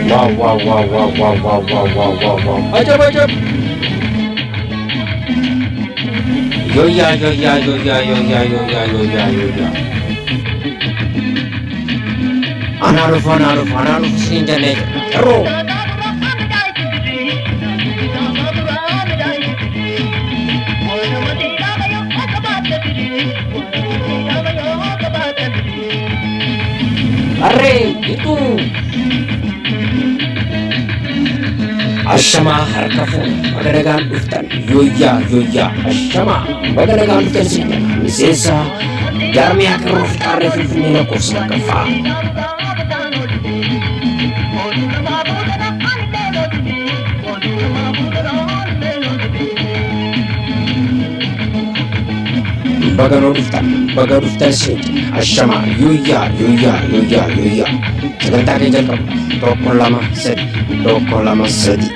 Wow, wow, wow, wow, wow, wow, wow, wow, wow, wow. Ajab, ajab. Yoya, yoya, yoya, yoya, yoya, yoya, yoya. Analuf, analuf, analuf sinjane. Ero. Arre, itu. Ashama harkafun maganagan uftan yoya yoya ashama maganagan uftan sinna misesa garmi akaruf kare filfini kosna kafa bagan uftan sinna ashama yoya yoya yoya yoya sagantage jalkam toko lama sedi